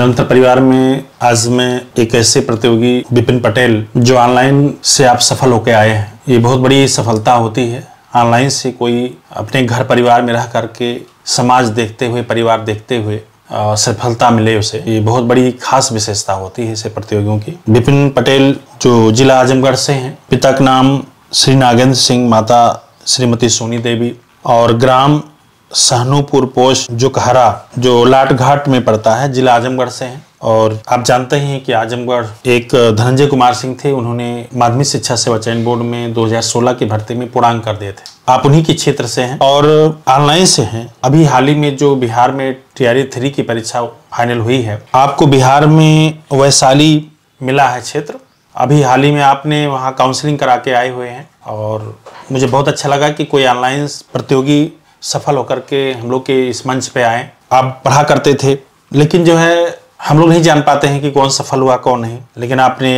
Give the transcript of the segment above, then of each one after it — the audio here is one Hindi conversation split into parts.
निरंतर परिवार में आज मैं एक ऐसे प्रतियोगी विपिन पटेल जो ऑनलाइन से आप सफल होकर आए हैं, ये बहुत बड़ी सफलता होती है। ऑनलाइन से कोई अपने घर परिवार में रह करके समाज देखते हुए, परिवार देखते हुए सफलता मिले उसे, ये बहुत बड़ी खास विशेषता होती है ऐसे प्रतियोगियों की। विपिन पटेल जो जिला आजमगढ़ से हैं, पिता का नाम श्री नागेंद्र सिंह, माता श्रीमती सोनी देवी, और ग्राम सहनूपुर पोस्ट जो कहरा जो लाट घाट में पड़ता है, जिला आजमगढ़ से हैं। और आप जानते हैं कि आजमगढ़ एक धनंजय कुमार सिंह थे, उन्होंने माध्यमिक शिक्षा सेवा चयन बोर्ड में 2016 की भर्ती में पूर्णांक कर दिए थे। आप उन्हीं के क्षेत्र से हैं और ऑनलाइन से हैं। अभी हाल ही में जो बिहार में TRE 3 की परीक्षा फाइनल हुई है, आपको बिहार में वैशाली मिला है क्षेत्र। अभी हाल ही में आपने वहाँ काउंसलिंग करा के आए हुए हैं और मुझे बहुत अच्छा लगा कि कोई ऑनलाइन प्रतियोगी सफल होकर के हम लोग के इस मंच पे आए। आप पढ़ा करते थे, लेकिन जो है हम लोग नहीं जान पाते हैं कि कौन सफल हुआ कौन नहीं, लेकिन आपने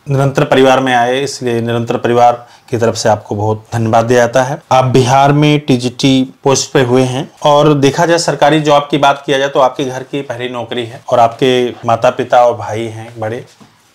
निरंतर परिवार में आए, इसलिए निरंतर परिवार की तरफ से आपको बहुत धन्यवाद दिया जाता है। आप बिहार में TGT पोस्ट पे हुए हैं और देखा जाए सरकारी जॉब की बात किया जाए तो आपके घर की पहली नौकरी है और आपके माता पिता और भाई हैं बड़े,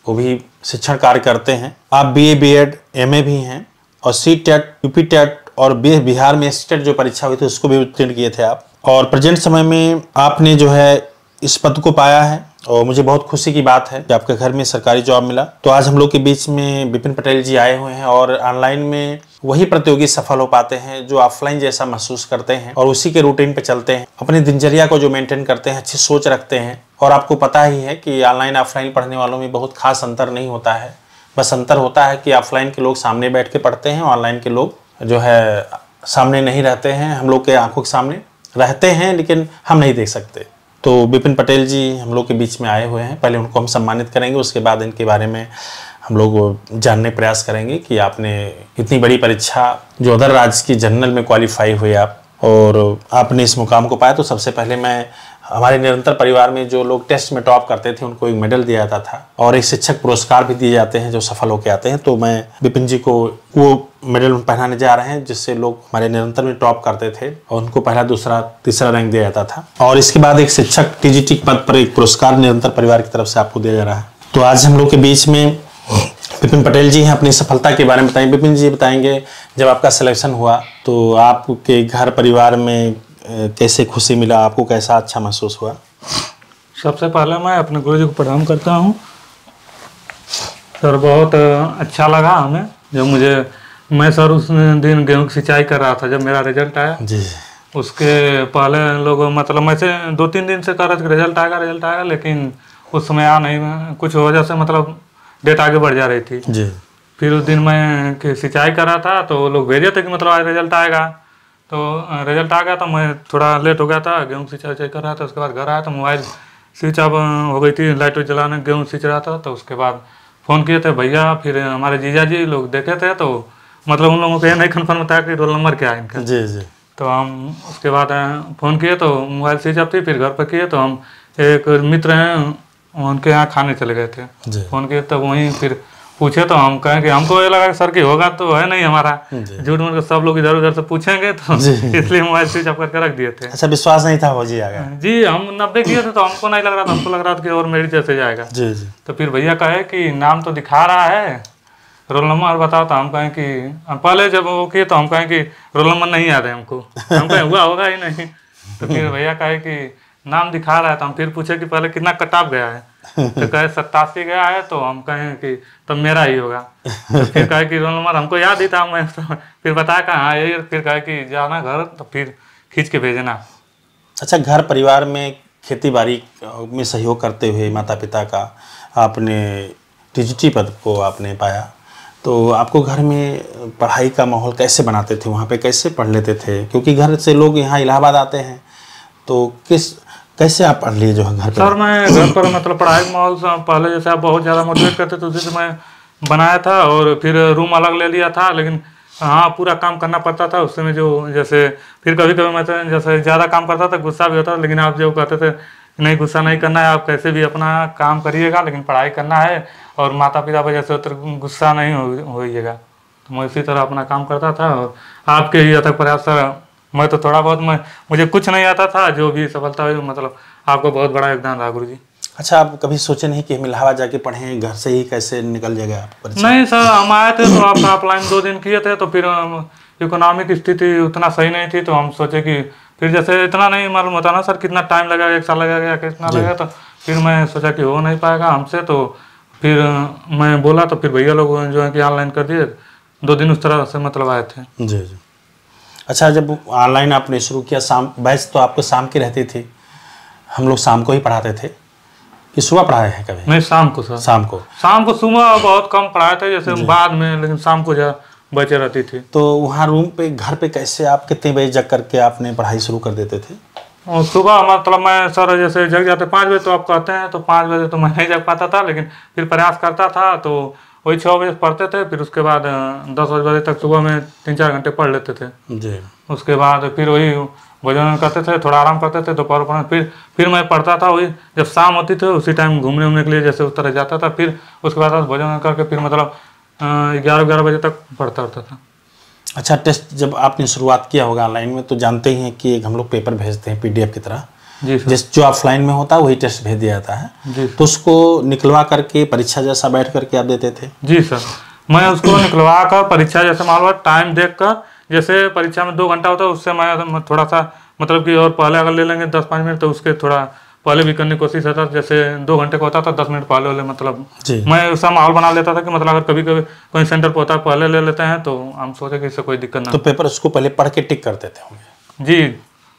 वो भी शिक्षण कार्य करते हैं। आप BA B.Ed MA भी हैं और CTET UP TET और बिहार में स्टेट जो परीक्षा हुई थी उसको भी उत्तीर्ण किए थे आप, और प्रेजेंट समय में आपने जो है इस पद को पाया है और मुझे बहुत खुशी की बात है कि आपके घर में सरकारी जॉब मिला। तो आज हम लोग के बीच में विपिन पटेल जी आए हुए हैं और ऑनलाइन में वही प्रतियोगी सफल हो पाते हैं जो ऑफलाइन जैसा महसूस करते हैं और उसी के रूटीन पे चलते हैं, अपनी दिनचर्या को जो मेंटेन करते हैं, अच्छी सोच रखते हैं। और आपको पता ही है कि ऑनलाइन ऑफलाइन पढ़ने वालों में बहुत खास अंतर नहीं होता है, बस अंतर होता है कि ऑफलाइन के लोग सामने बैठ के पढ़ते हैं, ऑनलाइन के लोग जो है सामने नहीं रहते हैं। हम लोग के आंखों के सामने रहते हैं लेकिन हम नहीं देख सकते। तो विपिन पटेल जी हम लोग के बीच में आए हुए हैं, पहले उनको हम सम्मानित करेंगे, उसके बाद इनके बारे में हम लोग जानने प्रयास करेंगे कि आपने इतनी बड़ी परीक्षा जो अदर राज्य की जनरल में क्वालिफाई हुए आप और आपने इस मुकाम को पाया। तो सबसे पहले मैं हमारे निरंतर परिवार में जो लोग टेस्ट में टॉप करते थे उनको एक मेडल दिया जाता था और एक शिक्षक पुरस्कार भी दिए जाते हैं जो सफल होकर आते हैं। तो मैं विपिन जी को वो मेडल पहनाने जा रहे हैं जिससे लोग हमारे निरंतर में टॉप करते थे और उनको पहला, दूसरा, तीसरा रैंक दिया जाता था। और इसके बाद एक शिक्षक TGT पद पर एक पुरस्कार निरंतर परिवार की तरफ से आपको दिया जा रहा है। तो आज हम लोग के बीच में विपिन पटेल जी हैं, अपनी सफलता के बारे में बताएंगे। विपिन जी बताएंगे जब आपका सिलेक्शन हुआ तो आपके घर परिवार में कैसे खुशी मिला, आपको कैसा अच्छा महसूस हुआ? सबसे पहले मैं अपने गुरु जी को प्रणाम करता हूँ सर। बहुत अच्छा लगा हमें जब मैं सर उस दिन गेहूं की सिंचाई कर रहा था जब मेरा रिजल्ट आया जी। उसके पहले लोग मतलब मैं से 2-3 दिन से कह रहे थे रिजल्ट आएगा, लेकिन उस समय आ नहीं, कुछ वजह से मतलब डेट आगे बढ़ जा रही थी जी। फिर उस दिन मैं सिंचाई कर रहा था तो लोग भेजे थे कि मतलब आज रिजल्ट आएगा, तो रिजल्ट आ गया था। मैं थोड़ा लेट हो गया था, गेहूँ सिंचाई कर रहा था। उसके बाद घर आया तो मोबाइल स्विच ऑफ हो गई थी, लाइट जलाने गेहूँ सींच रहा था। तो उसके बाद फ़ोन किए थे भैया, फिर हमारे जीजा जी लोग देखे थे तो मतलब उन लोगों को ये नहीं कन्फर्म था कि रोल नंबर क्या है इनका जी जी। तो हम उसके बाद फ़ोन किए तो मोबाइल स्विच ऑफ थी। फिर घर पर किए तो हम एक मित्र हैं उनके यहाँ खाने चले गए थे। फ़ोन किए तब वहीं फिर पूछे तो हम कहें कि हमको ये लगा कि सर की होगा तो है नहीं हमारा, झूठ मूठ सब लोग इधर उधर से पूछेंगे तो इसलिए मोबाइल स्विच ऑफ करके रख दिए थे। अच्छा, विश्वास नहीं था हो जाएगा जी। हम 90 किए थे तो हमको नहीं लग रहा था, हमको लग रहा था कि और मेरी जैसे जाएगा जी जी। तो फिर भैया कहे कि नाम तो दिखा रहा है, रोल नंबर बताओ। तो हम कहें कि हम पहले जब वो किए तो हम कहें कि रोल नंबर नहीं याद है हमको, हम कहें हुआ होगा ही नहीं। तो फिर भैया कहे कि नाम दिखा रहा है। तो हम फिर पूछे कि पहले कितना कट ऑफ गया है, तो कहे 87 गया है। तो हम कहें कि तब मेरा ही होगा। तो फिर कहे कि रोल नंबर हमको याद ही था, मैं तो फिर बताया कि हाँ यही। फिर कहे कि जाना घर तो फिर खींच के भेजना। अच्छा, घर परिवार में खेती बाड़ी में सहयोग करते हुए माता पिता का आपने TGT पद को आपने पाया, तो आपको घर में पढ़ाई का माहौल कैसे बनाते थे, वहाँ पे कैसे पढ़ लेते थे? क्योंकि घर से लोग यहाँ इलाहाबाद आते हैं, तो कैसे आप पढ़ लिए जो है घर पर? सर मैं घर पर मतलब पढ़ाई का माहौल पहले जैसे आप बहुत ज़्यादा मोटिवेट करते थे उसी से मैं बनाया था और फिर रूम अलग ले लिया था। लेकिन हाँ पूरा काम करना पड़ता था उस समय, जो जैसे फिर कभी कभी मैं जैसे ज़्यादा काम करता था गुस्सा भी होता था, लेकिन आप जो कहते थे नहीं गुस्सा नहीं करना है, आप कैसे भी अपना काम करिएगा लेकिन पढ़ाई करना है और माता पिता पर जैसे गुस्सा नहीं होइएगा। तो मैं इसी तरह अपना काम करता था और आपके ही अथक प्रयास मैं तो थोड़ा बहुत मुझे कुछ नहीं आता था, जो भी सफलता हुई मतलब आपको बहुत बड़ा योगदान रहा गुरुजी। अच्छा, आप कभी सोचे नहीं कि हम इलाहाबाद जाके पढ़ें, घर से ही कैसे निकल जाएगा परीक्षा? नहीं सर, हम आए थे तो आप ऑफलाइन 2 दिन किए थे, तो फिर इकोनॉमिक स्थिति उतना सही नहीं थी, तो हम सोचे कि फिर जैसे इतना नहीं मालूम होता ना सर कितना टाइम लगेगा, 1 साल लगेगा या कितना लगेगा, तो फिर मैं सोचा कि हो नहीं पाएगा हमसे, तो फिर मैं बोला, तो फिर भैया लोग जो है कि ऑनलाइन कर दिए। 2 दिन उस तरह से मतलब आए थे। जी जी। अच्छा, जब ऑनलाइन आपने शुरू किया, शाम बैच तो आपको शाम की रहती थी, हम लोग शाम को ही पढ़ाते थे कि सुबह पढ़ाए हैं कभी? नहीं, शाम को सर। शाम को। शाम को, सुबह बहुत कम पढ़ाए थे जैसे बाद में, लेकिन शाम को जा बचे रहती थी। तो वहाँ रूम पे, घर पे कैसे आप कितने बजे जग करके आपने पढ़ाई शुरू कर देते थे? और सुबह मतलब मैं सर जैसे जग जाते 5 बजे, तो आप कहते हैं तो 5 बजे तो मैं नहीं जग पाता था, लेकिन फिर प्रयास करता था, तो वही 6 बजे पढ़ते थे, फिर उसके बाद 10 बजे तक सुबह में 3-4 घंटे पढ़ लेते थे जी। उसके बाद फिर वही भोजन करते थे, थोड़ा आराम करते थे, दोपहर पढ़, फिर मैं पढ़ता था। वही जब शाम होती थी उसी टाइम घूमने उमने के लिए जैसे उस तरह जाता था, फिर उसके बाद भोजन करके फिर मतलब 11 बजे तक पढ़ता रहता था। अच्छा, टेस्ट जब आपने शुरुआत किया होगा ऑनलाइन में, तो जानते ही हैं कि एक हम लोग पेपर भेजते हैं PDF की तरह, जी सर। जिस जो ऑफलाइन में होता है वही टेस्ट भेज दिया जाता है जी। तो उसको निकलवा करके परीक्षा जैसा बैठ करके आप देते थे? जी सर, मैं उसको निकलवा कर परीक्षा जैसे मान लो टाइम देख कर, जैसे परीक्षा में 2 घंटा होता है, उससे मैं थोड़ा सा मतलब कि और पहले अगर ले लेंगे 10-5 मिनट, तो उसके थोड़ा पहले भी करने की कोशिश करता था। जैसे 2 घंटे का होता था, 10 मिनट पहले ले, मतलब मैं उसका माहौल बना लेता था कि मतलब अगर कभी कभी कोई सेंटर पर होता है पहले ले लेते हैं, तो हम सोचे कि इससे कोई दिक्कत ना। तो पेपर उसको पहले पढ़ के टिक कर देते होंगे? जी,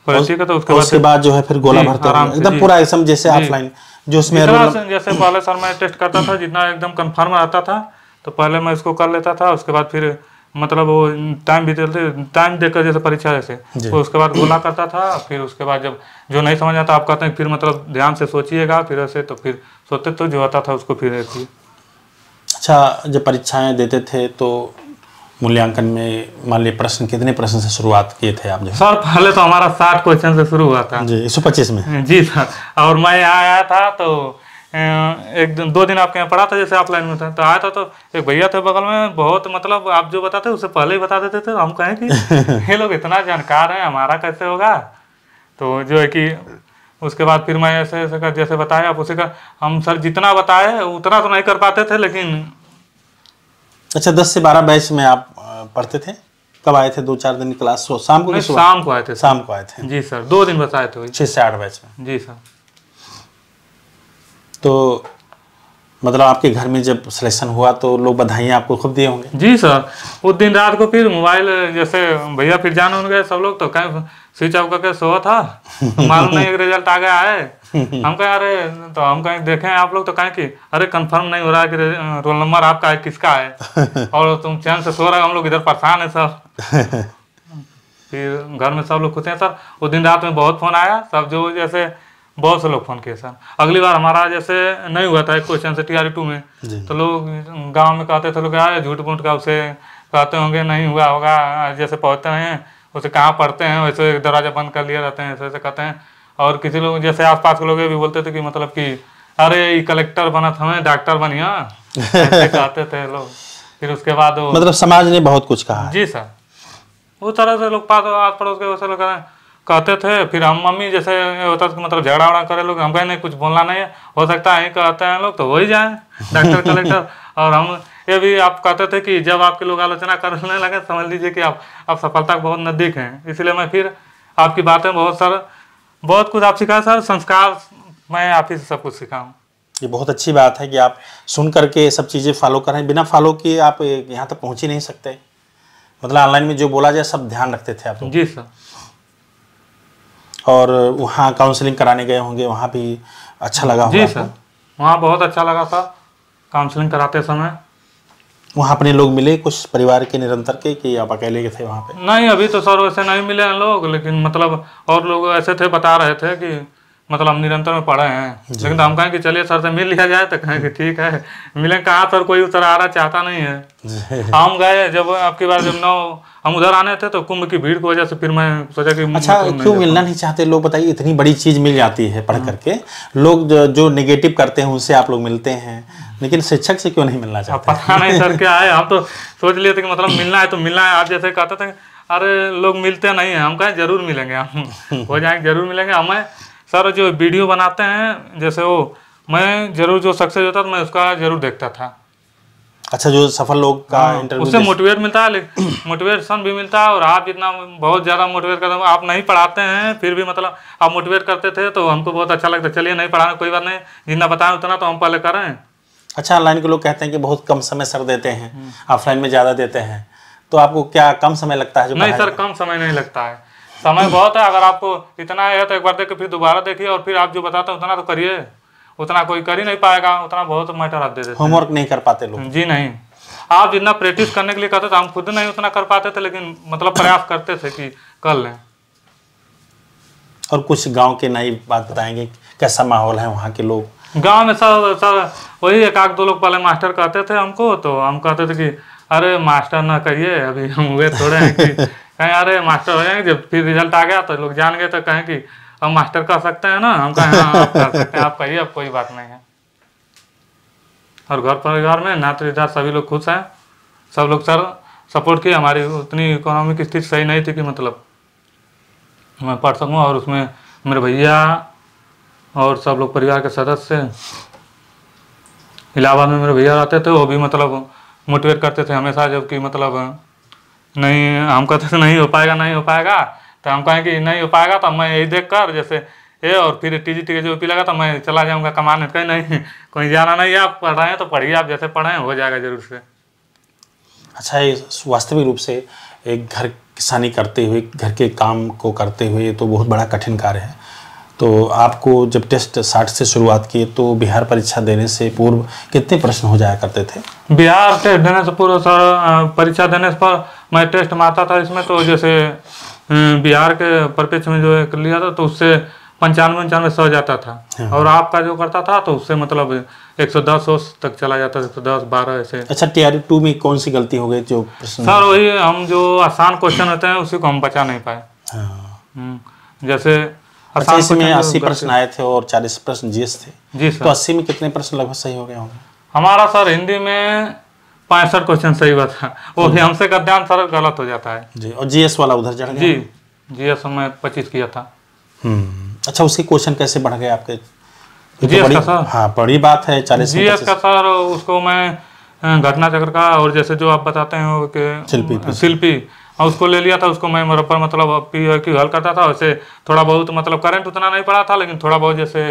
ठीक है। तो उसके बाद जो है फिर गोला भरते हैं एकदम पूरा एकदम जैसे ऑफलाइन जो उसमें जैसे पहले सर मैं टेस्ट करता था, जितना एकदम कंफर्म आता था तो पहले मैं इसको कर लेता था। उसके बाद फिर मतलब वो टाइम भी चलते, टाइम देखकर जैसे परीक्षा जैसे, तो उसके बाद गोला करता था। फिर उसके बाद जब जो नहीं समझ आता आप कहते हैं फिर मतलब ध्यान से सोचिएगा, फिर ऐसे तो फिर सोचते तो जो आता था उसको फिर ऐसे। अच्छा, जब परीक्षाएं देते थे तो मूल्यांकन में मान लीजिए प्रश्न, कितने प्रश्न से शुरुआत किए थे आप? सर पहले तो हमारा 60 क्वेश्चन से शुरू हुआ था जी, 125 में। जी सर, और मैं यहाँ आया था तो 1-2 दिन आपके यहाँ पढ़ा था जैसे ऑफलाइन में था, तो आया था तो एक भैया थे बगल में, बहुत मतलब आप जो बताते उससे पहले ही बता देते थे। हम कहें कि ये लोग इतना जानकार हैं, हमारा कैसे होगा। तो जो है कि उसके बाद फिर मैं ऐसे ऐसे कर जैसे बताया आप उसी का, हम सर जितना बताए उतना तो नहीं कर पाते थे, लेकिन। अच्छा, 10 से 12 बैच में आप पढ़ते थे? कब आए थे? 2-4 दिन क्लास? शाम को? शाम को आए थे। शाम को आए थे? जी सर, 2 दिन बताए थे 6 से 8 बैच में। जी सर। तो मतलब आपके घर में जब सिलेक्शन हुआ तो लोग बधाइयाँ आपको खूब दिए होंगे? जी सर, उस दिन रात को फिर मोबाइल जैसे भैया फिर जान हो गए सब लोग, तो कहीं स्विच ऑफ करके सोया था, तो मालूम नहीं रिजल्ट आ गया है। हम कहें अरे, तो हम कहीं देखें आप लोग, तो कहें कि अरे कंफर्म नहीं हो रहा है कि रोल नंबर आपका है किसका है, और तुम चैन से सो रहे हो, हम लोग इधर परेशान है सब। फिर घर में सब लोग खुश हैं सर। उस दिन रात में बहुत फोन आया, सब जो जैसे बहुत से लोग फोन किए सर। अगली बार हमारा जैसे नहीं हुआ था एक क्वेश्चन से TRE 2 में, तो लोग गांव में कहते थे लोग आए झूठ मूठ का उसे कहते होंगे नहीं हुआ होगा, जैसे पहुँचते हैं उसे कहाँ पढ़ते हैं वैसे दरवाजा बंद कर लिया रहते हैं, ऐसे ऐसे कहते हैं। और किसी लोग जैसे आसपास के लोग भी बोलते थे कि मतलब कि अरे ये कलेक्टर बना था, हमें डॉक्टर बनिया, ऐसे कहते थे लोग। फिर उसके बाद मतलब समाज ने बहुत कुछ कहा? जी सर, उस तरह से लोग आस पड़ोस के वैसे लोग कहते थे। फिर हम मम्मी जैसे होता था मतलब झगड़ा वगड़ा करे लोग, हम कहें नहीं कुछ बोलना नहीं है, हो सकता है कहते हैं लोग तो हो ही जाए डॉक्टर कलेक्टर। और हम ये भी आप कहते थे कि जब आपके लोग आलोचना करने लगे समझ लीजिए कि आप सफलता के बहुत नज़दीक हैं। इसलिए मैं फिर आपकी बातें बहुत कुछ आप सिखाए सर, संस्कार मैं आप ही से सब कुछ सीखा हूँ। ये बहुत अच्छी बात है कि आप सुन करके सब चीज़ें फॉलो करें, बिना फॉलो किए आप यहाँ तक पहुँच ही नहीं सकते। मतलब ऑनलाइन में जो बोला जाए सब ध्यान रखते थे आप? जी सर। और वहाँ काउंसलिंग कराने गए होंगे, वहाँ भी अच्छा लगा होगा? जी सर, वहाँ बहुत अच्छा लगा सर काउंसलिंग कराते समय। वहाँ अपने लोग मिले कुछ परिवार के निरंतर के, कि आप अकेले के थे वहाँ पे? नहीं, अभी तो सर वैसे नहीं मिले हैं लोग, लेकिन मतलब और लोग ऐसे थे बता रहे थे कि मतलब हम निरंतर में पढ़े हैं। लेकिन तो हम कहें कि चलिए सर से मिल लिया जाए, तो कहें कि ठीक है मिलें। कहाँ सर कोई उतर आ रहा चाहता नहीं है। हम गए जब आपकी बार जब हम उधर आने थे तो कुंभ की भीड़ की वजह से फिर मैं सोचा कि अच्छा क्यों मिलना नहीं चाहते लोग? बताइए, इतनी बड़ी चीज़ मिल जाती है पढ़ करके। लोग जो नेगेटिव करते हैं उनसे आप लोग मिलते हैं, लेकिन शिक्षक से क्यों नहीं मिलना चाहते? पता नहीं सर क्या है, हम तो सोच लिए थे कि मतलब मिलना है तो मिलना है। आप जैसे कहते थे अरे लोग मिलते नहीं हैं, हम कहें जरूर मिलेंगे, हम हो जाएंगे जरूर मिलेंगे। हमें सर जो वीडियो बनाते हैं जैसे वो मैं जरूर जो सक्सेस होता था मैं उसका जरूर देखता था। अच्छा, जो सफल लोग का इंटरव्यू उससे मोटिवेट मिलता है, लेकिन मोटिवेशन भी मिलता है। और आप जितना बहुत ज़्यादा मोटिवेट करते हो, आप नहीं पढ़ाते हैं फिर भी मतलब आप मोटिवेट करते थे तो हमको बहुत अच्छा लगता है। चलिए नहीं पढ़ाना कोई बात नहीं, जितना बताएं उतना तो हम पहले करें। अच्छा, ऑनलाइन के लोग कहते हैं कि बहुत कम समय सर देते हैं, ऑफलाइन में ज़्यादा देते हैं, तो आपको क्या कम समय लगता है? जो नहीं सर, कम समय नहीं लगता है, समय बहुत है। अगर आपको इतना है तो एक बार देख के फिर दोबारा देखिए और फिर आप जो बताते हैं उतना तो करिए। उतना कोई कर ही नहीं पाएगा, उतना बहुत मैटर आप दे देते हैं। होमवर्क नहीं कर पाते लोग? जी नहीं, आप जितना प्रैक्टिस करने के लिए कहते थे, हम खुद नहीं उतना कर पाते थे, लेकिन मतलब प्रयास करते थे कि कर लें। और कुछ गांव के नई बात बताएंगे, कैसा माहौल है वहाँ के लोग? गांव में सर वही एक आध दो लोग पहले मास्टर कहते थे हमको, तो हम कहते थे कि अरे मास्टर ना कहिए, अभी हम हुए थोड़े हैं कि कहें अरे मास्टर हो जाएंगे। जब फिर रिजल्ट आ गया तो लोग जान गए तो कहें कि हम मास्टर कर सकते हैं ना। हम कहें हाँ आप कर सकते हैं, आप कहिए, अब कोई बात नहीं है। और घर परिवार में नाते रिश्तेदार सभी लोग खुश हैं, सब लोग सर सपोर्ट किए। हमारी उतनी इकोनॉमिक स्थिति सही नहीं थी कि मतलब मैं पढ़ सकूँ, और उसमें मेरे भैया और सब लोग परिवार के सदस्य, इलाहाबाद में मेरे भैया रहते थे, वो भी मतलब मोटिवेट करते थे हमेशा। जबकि मतलब नहीं, हम कहते थे नहीं हो पाएगा नहीं हो पाएगा, तो हम कहें कि नहीं हो पाएगा तो मैं यही देख कर जैसे ये, और फिर टीजीटी के जो पी लगा तो मैं चला जाऊँगा कमाने। कहीं नहीं, कोई जाना नहीं है, आप पढ़ रहे हैं तो पढ़िए, आप जैसे पढ़ें हो जाएगा जरूर से। अच्छा, ये वास्तविक रूप से एक घर किसानी करते हुए, घर के काम को करते हुए, तो बहुत बड़ा कठिन कार्य है। तो आपको जब टेस्ट 60 से शुरुआत की तो बिहार परीक्षा देने से पूर्व कितने प्रश्न हो जाया करते थे? बिहार टेस्ट देने से पूर्व सर, परीक्षा देने से पर मैं टेस्ट मारता था इसमें, तो जैसे बिहार के परिप्रेक्ष्य में जो एक लिया था तो उससे 95-95 जाता था। हाँ। और आपका जो करता था तो उससे मतलब 110 तक चला जाता था, 110-12 ऐसे। अच्छा, TRE 2 में कौन सी गलती हो गई जो प्रश्न? सर वही, हम जो आसान क्वेश्चन होते हैं उसी को हम बचा नहीं पाए। हाँ। जैसे अच्छा, इसमें 80 प्रश्न आए थे और 40 प्रश्न जीएस थे। जी सर। तो 80 में कितने प्रश्न लगभग सही हो गए होंगे? हमारा सर हिंदी में 65 क्वेश्चन सही हुआ था, वो भी हमसे गद्यांश सर गलत हो जाता है जी। और जीएस वाला उधर चढ़ गया? जी, जीएस में 25 किया था। अच्छा, उसके क्वेश्चन कैसे बढ़ गए आपके? जीएस का सर, हाँ, बड़ी बात है। 40 जीएस का सर, उसको मैं घटना चक्र का और जैसे जो आप बताते हैं कि शिल्पी, और उसको ले लिया था। उसको मैं बराबर मतलब PQ हल करता था। वैसे थोड़ा बहुत मतलब करंट उतना नहीं पड़ा था, लेकिन थोड़ा बहुत जैसे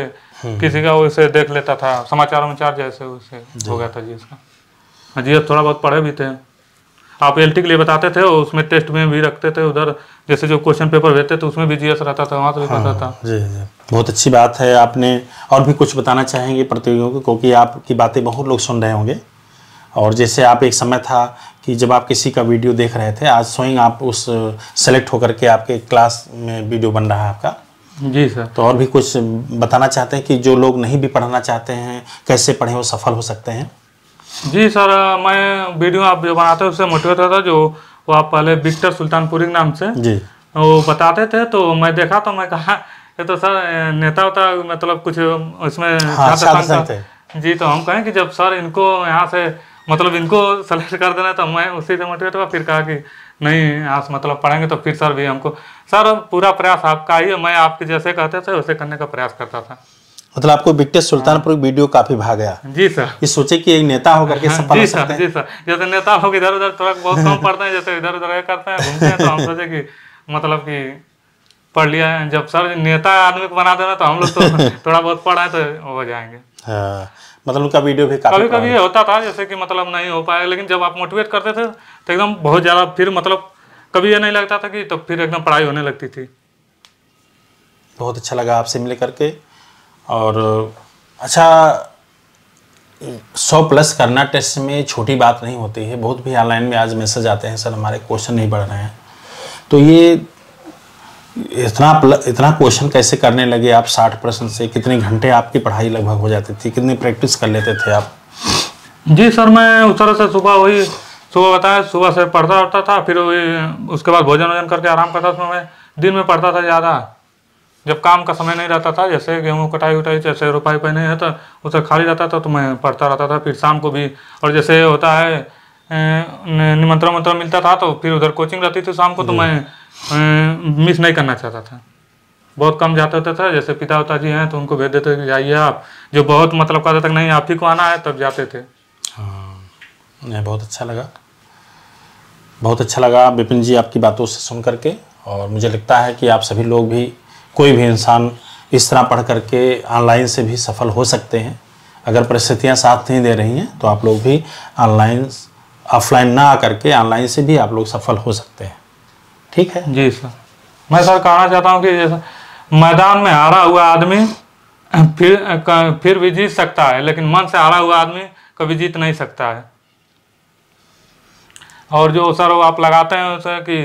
किसी का वैसे देख लेता था, समाचार उमाचार जैसे वैसे हो गया था जीएस का। जीएस थोड़ा बहुत पढ़े भी थे। आप LT के लिए बताते थे, उसमें टेस्ट में भी रखते थे उधर, जैसे जो क्वेश्चन पेपर भेजते थे उसमें भी जीएस रहता था, वहाँ से भी पता था। जी जी, बहुत अच्छी बात है। आपने और भी कुछ बताना चाहेंगे प्रतियोगियों को, क्योंकि आपकी बातें बहुत लोग सुन रहे होंगे। और जैसे आप एक समय था कि जब आप किसी का वीडियो देख रहे थे, आज स्वयं आप उस सेलेक्ट होकर के आपके क्लास में वीडियो बन रहा है आपका। जी सर। तो और भी कुछ बताना चाहते हैं कि जो लोग नहीं भी पढ़ना चाहते हैं, कैसे पढ़ें, वो सफल हो सकते हैं? जी सर, मैं वीडियो आप जो बनाते हैं उससे मोटिवेट होता था। जो वो आप पहले विक्टर सुल्तानपुरी के नाम से जी वो बताते थे, तो मैं देखा तो मैं कहा ये तो सर नेता होता, मतलब कुछ उसमें जी। तो हम कहें कि जब सर इनको यहाँ से मतलब इनको सेलेक्ट कर देना, तो मैं उसी से मोटिवेट हुआ। फिर कहा कि नहीं यहाँ से मतलब पढ़ेंगे, तो फिर सर भी हमको, सर पूरा प्रयास आपका ही है, मैं आपके जैसे कहते थे वैसे करने का प्रयास करता था। मतलब आपको विक्टर सुल्तानपुर वीडियो काफी भाग गया? जी सर। ये सोचे कि एक नेता होकर के सफल हो सकते हैं? जी सर, जैसे नेता लोग इधर उधर थोड़ा बहुत कम पढ़ते हैं, जैसे इधर उधर करते हैं, घूमते हैं, तो हम सोचे कि मतलब कि पढ़ लिया है। जब सर नेता आदमी को बना देना, तो हम लोग तो थोड़ा बहुत पढ़ा है तो हो जाएंगे। हाँ, मतलब उनका वीडियो भी काफी कभी कभी ये होता था जैसे कि मतलब नहीं हो पाया, लेकिन जब आप मोटिवेट करते थे तो एकदम बहुत ज़्यादा, फिर मतलब कभी ये नहीं लगता था कि, तो फिर एकदम पढ़ाई होने लगती थी। बहुत अच्छा लगा आपसे मिल करके। और अच्छा, 100+ करना टेस्ट में छोटी बात नहीं होती है। बहुत भी ऑनलाइन में आज मैसेज आते हैं, सर हमारे क्वेश्चन नहीं बढ़ रहे हैं। तो ये इतना क्वेश्चन कैसे करने लगे आप? 60 प्रश्न से कितने घंटे आपकी पढ़ाई लगभग हो जाती थी? कितनी प्रैक्टिस कर लेते थे आप? जी सर, मैं उस तरह से सुबह बताया, सुबह से पढ़ता था, फिर वही उसके बाद भोजन वोजन करके आराम करता था। मैं दिन में पढ़ता था ज़्यादा, जब काम का समय नहीं रहता था, जैसे गेहूँ कटाई उटाई जैसे रोपाई पे नहीं है तो उसे खाली रहता था, तो मैं पढ़ता रहता था। फिर शाम को भी, और जैसे होता है निमंत्रण मिलता था, तो फिर उधर कोचिंग रहती थी शाम को, तो मैं मिस नहीं करना चाहता था। बहुत कम जाते होते थे, जैसे पिता जी हैं तो उनको भेज देते कि जाइए आप, जो बहुत मतलब कहते तक नहीं आप ही को आना है तब जाते थे। हाँ, नहीं बहुत अच्छा लगा, बहुत अच्छा लगा विपिन जी आपकी बातों से सुन करके। और मुझे लगता है कि आप सभी लोग भी, कोई भी इंसान इस तरह पढ़ करके ऑनलाइन से भी सफल हो सकते हैं। अगर परिस्थितियां साथ नहीं दे रही हैं तो आप लोग भी ऑनलाइन ऑफलाइन ना आकर के ऑनलाइन से भी आप लोग सफल हो सकते हैं। ठीक है जी सर। मैं सर कहना चाहता हूँ कि जैसे मैदान में हारा हुआ आदमी फिर भी जीत सकता है, लेकिन मन से हारा हुआ आदमी कभी जीत नहीं सकता है। और जो सर आप लगाते हैं उसे कि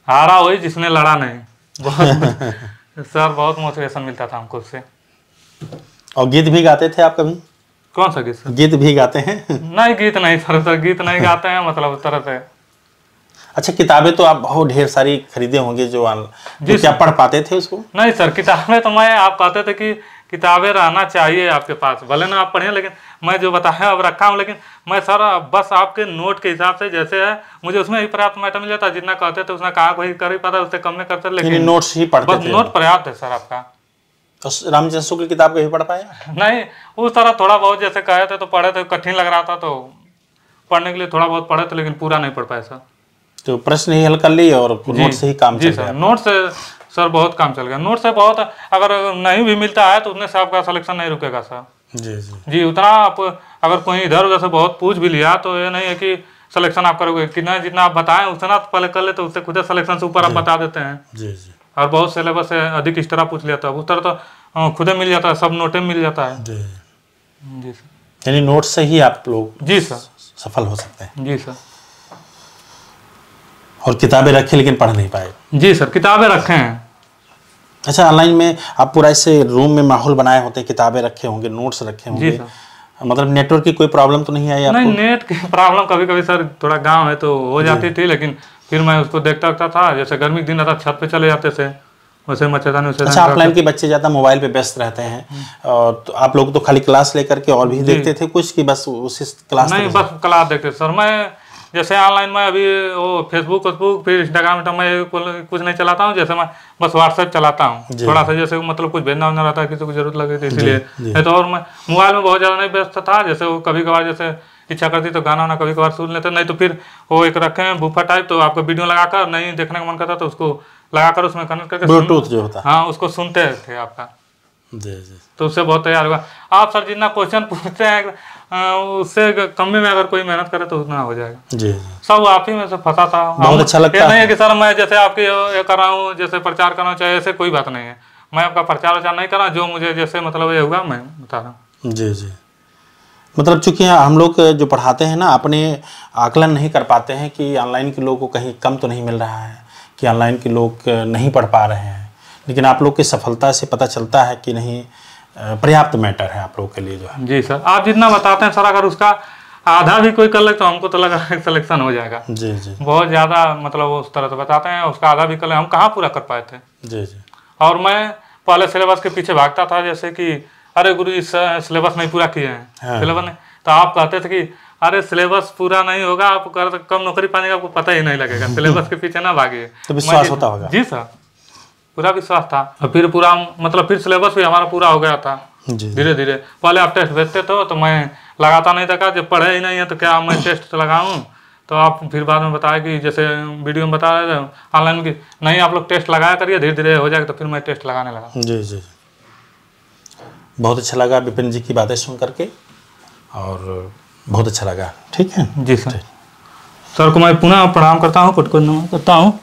हारा वही जिसने लड़ा नहीं, बहुत सर बहुत मोटिवेशन मिलता था हमको उससे। और गीत भी गाते थे आप कभी? कौन सा गीत सर? गीत भी गाते हैं? नहीं गीत नहीं सर, गीत नहीं गाते हैं मतलब उस तरह से। अच्छा, किताबें तो आप बहुत ढेर सारी खरीदे होंगे जो जी क्या पढ़ पाते थे उसको? नहीं सर, किताबें तो मैं, आप कहते थे कि किताबें रहना चाहिए आपके पास, भले ना आप पढ़ें, लेकिन मैं जो बताया अब रखा हूँ। लेकिन मैं सर बस आपके नोट के हिसाब से जैसे है मुझे उसमें ही पर्याप्त मैटर मिल जाता, जितना कहते थे उतना कहाँ कोई कर ही पाता, उससे कम में करते, लेकिन नोट्स ही पढ़ते बस थे? नोट पर्याप्त है सर आपका। तो रामचंद्र शुक्ल किताब कभी पढ़ पाया? नहीं, उस तरह थोड़ा बहुत जैसे कहे थे तो पढ़े थे, कठिन लग रहा था तो पढ़ने के लिए थोड़ा बहुत पढ़े थे, लेकिन पूरा नहीं पढ़ पाया सर। तो प्रश्न ही हल कर लिए और नोट से ही काम चल गया? नोट से सर बहुत काम चल गया। नोट से बहुत, अगर नहीं भी मिलता है तो उतने से आपका सिलेक्शन नहीं रुकेगा सर। जी जी जी, उतना आप अगर कोई इधर उधर से बहुत पूछ भी लिया तो ये नहीं है कि सिलेक्शन आप करोगे, कितना जितना आप बताएं उतना पहले कर ले तो उससे खुद सिलेक्शन से ऊपर आप बता देते हैं। जी जी। और बहुत सिलेबस से अधिक इस तरह पूछ लिया था, उस तरह तो खुद मिल जाता है, सब नोटे मिल जाता है। जी जी सर। यानी नोट से ही आप लोग जी सर सफल हो सकते हैं? जी सर। और किताबें रखी लेकिन पढ़ नहीं पाए? जी सर, किताबें रखे हैं। अच्छा, ऑनलाइन में आप पूरा ऐसे रूम में माहौल बनाए होते हैं, किताबें रखे होंगे, नोट्स रखे होंगे, मतलब नेटवर्क की कोई प्रॉब्लम तो नहीं आई आपको? नहीं, नेट की प्रॉब्लम कभी कभी सर, थोड़ा गांव है तो हो जाती थी, लेकिन फिर मैं उसको देखता रखता था। जैसे गर्मी के दिन रहता छत पे चले जाते थे, वैसे मच्छरदानी वैसे। अच्छा, ऑफलाइन के बच्चे ज़्यादा मोबाइल पे व्यस्त रहते हैं, और तो आप लोग तो खाली क्लास लेकर के और भी देखते थे कुछ, कि बस उसी क्लास? नहीं, बस क्लास देखते सर। मैं जैसे ऑनलाइन में अभी वो फेसबुक फिर इंस्टाग्राम तो मैं कुछ नहीं चलाता हूँ, जैसे मैं बस व्हाट्सएप चलाता हूँ थोड़ा सा, जैसे मतलब कुछ भेजना उजना रहता है, किसी को जरूरत लगे तो इसलिए। नहीं तो और मैं मोबाइल में बहुत ज़्यादा नहीं व्यस्त था। जैसे वो कभी कभार जैसे इच्छा करती तो गाना वाना कभी कभार सुन लेते, नहीं तो फिर वो एक रखे हैं बूफर टाइप, तो आपको वीडियो लगाकर नहीं देखने का मन करता तो उसको लगाकर उसमें कनेक्ट करके ब्लूटूथ जो होता है, हाँ, उसको सुनते थे आपका। जी जी। तो उससे बहुत तैयार हुआ। आप सर जितना क्वेश्चन पूछते हैं उससे कम में अगर कोई मेहनत करे तो उतना हो जाएगा। जी जी। सब आप ही में से फंसा था। बहुत अच्छा लगता है। नहीं है कि सर मैं जैसे आपके ये कर रहा हूँ, जैसे प्रचार कर रहा हूँ, चाहे ऐसे कोई बात नहीं है। मैं आपका प्रचार वचार नहीं कर रहा, जो मुझे जैसे मतलब ये हुआ मैं बता रहा हूँ। जी जी। मतलब चूंकि हम लोग जो पढ़ाते हैं ना, अपने आकलन नहीं कर पाते हैं कि ऑनलाइन के लोगों को कहीं कम तो नहीं मिल रहा है, कि ऑनलाइन के लोग नहीं पढ़ पा रहे हैं। लेकिन आप लोग की सफलता से पता चलता है कि नहीं, पर्याप्त मैटर है आप लोग के लिए जो है। जी सर, आप जितना बताते हैं सर, अगर उसका आधा भी कोई कर ले तो हमको तो लगा सिलेक्शन हो जाएगा। जी जी। बहुत ज़्यादा मतलब उस तरह से बताते हैं, उसका आधा भी कर ले, हम कहाँ पूरा कर पाए थे। जी जी। और मैं पहले सिलेबस के पीछे भागता था, जैसे कि अरे गुरु इस सिलेबस नहीं पूरा किए हैं, हाँ। सिलेबस नहीं, तो आप कहते थे कि अरे सिलेबस पूरा नहीं होगा, आप कम नौकरी पाने का आपको पता ही नहीं लगेगा, सिलेबस के पीछे ना भागिए। तो विश्वास होता होगा? जी सर, पूरा विश्वास था। और फिर पूरा मतलब फिर सिलेबस भी हमारा पूरा हो गया था धीरे धीरे। पहले आप टेस्ट भेजते तो मैं लगाता नहीं था, जब पढ़े ही नहीं है तो क्या मैं टेस्ट लगाऊं। तो आप फिर बाद में बताया कि जैसे वीडियो में बता रहे थे ऑनलाइन की, नहीं आप लोग टेस्ट लगाया करिए, धीरे धीरे हो जाएगा। तो फिर मैं टेस्ट लगाने लगा। जी जी। बहुत अच्छा लगा विपिन जी की बातें सुन करके, और बहुत अच्छा लगा। ठीक है जी सर। सर को मैं पुनः प्रणाम करता हूँ, कोटि कोटि नमन करता हूँ।